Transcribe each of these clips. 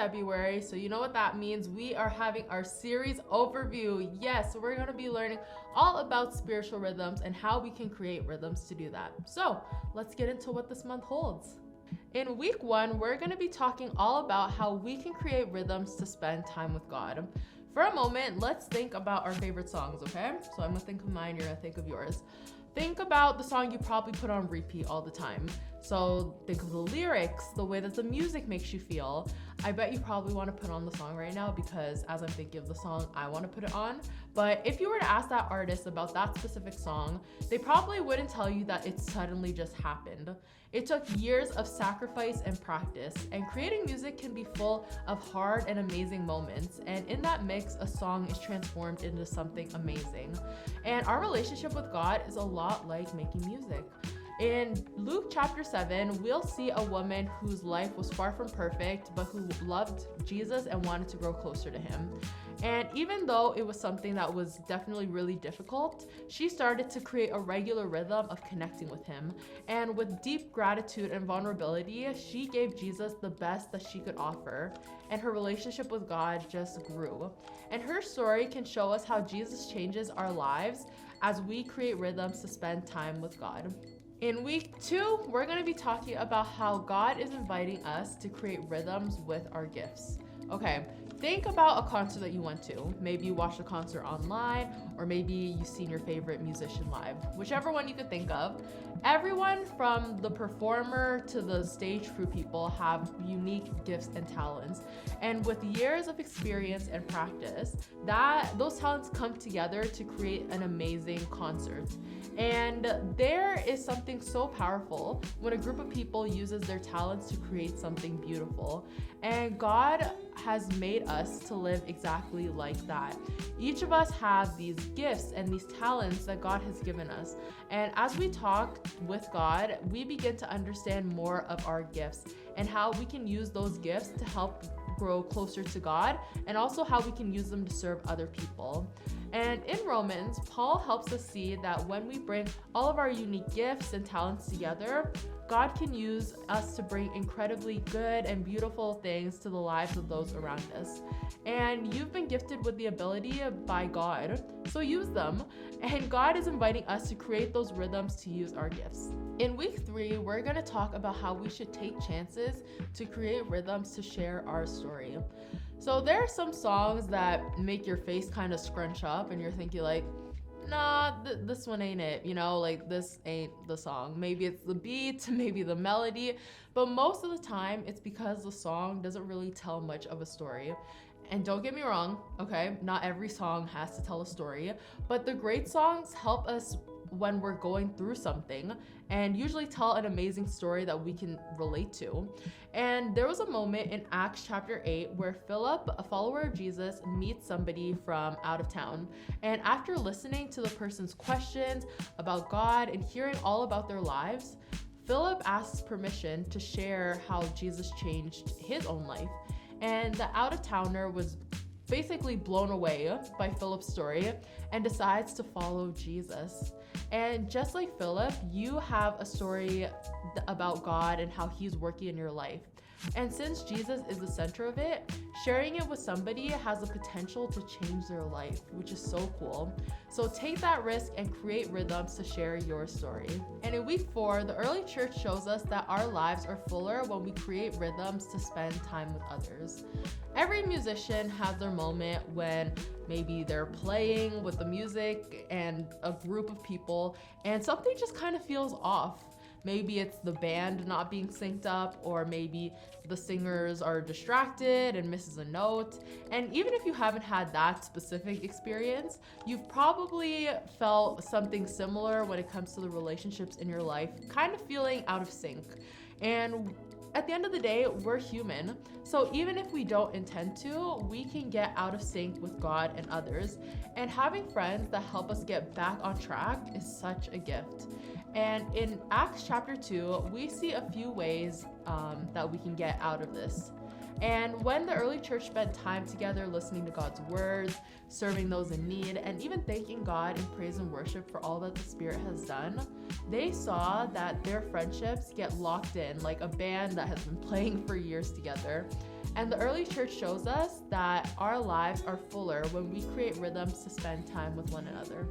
February, so you know what that means. We are having our series overview. Yes, so we're going to be learning all about spiritual rhythms and how we can create rhythms to do that. So let's get into what this month holds. In week 1, we're going to be talking all about how we can create rhythms to spend time with God. For a moment, let's think about our favorite songs, okay? So I'm going to think of mine, you're going to think of yours. Think about the song you probably put on repeat all the time. So think of the lyrics, the way that the music makes you feel. I bet you probably want to put on the song right now because as I'm thinking of the song, I want to put it on. But if you were to ask that artist about that specific song, they probably wouldn't tell you that it suddenly just happened. It took years of sacrifice and practice, and creating music can be full of hard and amazing moments, and in that mix, a song is transformed into something amazing. And our relationship with God is a lot like making music. In Luke chapter 7, we'll see a woman whose life was far from perfect, but who loved Jesus and wanted to grow closer to him. And even though it was something that was definitely really difficult, she started to create a regular rhythm of connecting with him. And with deep gratitude and vulnerability, she gave Jesus the best that she could offer. And her relationship with God just grew. And her story can show us how Jesus changes our lives as we create rhythms to spend time with God. In week 2, we're going to be talking about how God is inviting us to create rhythms with our gifts. Okay, think about a concert that you went to. Maybe you watched a concert online, or maybe you've seen your favorite musician live. Whichever one you could think of. Everyone from the performer to the stage crew people have unique gifts and talents. And with years of experience and practice, those talents come together to create an amazing concert. And there is something so powerful when a group of people uses their talents to create something beautiful. And God has made us to live exactly like that. Each of us have these gifts and these talents that God has given us. And as we talk with God, we begin to understand more of our gifts and how we can use those gifts to help grow closer to God, and also how we can use them to serve other people. And in Romans, Paul helps us see that when we bring all of our unique gifts and talents together, God can use us to bring incredibly good and beautiful things to the lives of those around us. And you've been gifted with the ability by God, so use them. And God is inviting us to create those rhythms to use our gifts. In week 3, we're going to talk about how we should take chances to create rhythms to share our story. So there are some songs that make your face kind of scrunch up and you're thinking like, nah, this one ain't it, like this ain't the song. Maybe it's the beat, maybe the melody, but most of the time it's because the song doesn't really tell much of a story. And don't get me wrong, okay, not every song has to tell a story, but the great songs help us when we're going through something and usually tell an amazing story that we can relate to. And there was a moment in Acts chapter 8 where Philip, a follower of Jesus, meets somebody from out of town. And after listening to the person's questions about God and hearing all about their lives, Philip asks permission to share how Jesus changed his own life. And the out-of-towner was basically blown away by Philip's story and decides to follow Jesus. And just like Philip, you have a story about God and how he's working in your life. And since Jesus is the center of it, sharing it with somebody has the potential to change their life, which is so cool. So take that risk and create rhythms to share your story. And in week 4, the early church shows us that our lives are fuller when we create rhythms to spend time with others. Every musician has their moment when maybe they're playing with the music and a group of people and something just kind of feels off. Maybe it's the band not being synced up, or maybe the singers are distracted and misses a note. And even if you haven't had that specific experience, you've probably felt something similar when it comes to the relationships in your life, kind of feeling out of sync. And at the end of the day, we're human. So even if we don't intend to, we can get out of sync with God and others. And having friends that help us get back on track is such a gift. And in Acts chapter 2, we see a few ways that we can get out of this. And when the early church spent time together listening to God's words, serving those in need, and even thanking God in praise and worship for all that the Spirit has done, they saw that their friendships get locked in like a band that has been playing for years together. And the early church shows us that our lives are fuller when we create rhythms to spend time with one another.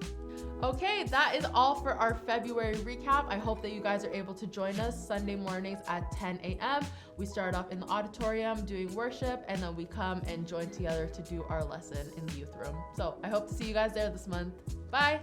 Okay, that is all for our February recap. I hope that you guys are able to join us Sunday mornings at 10 a.m. We start off in the auditorium doing worship, and then we come and join together to do our lesson in the youth room. So I hope to see you guys there this month. Bye.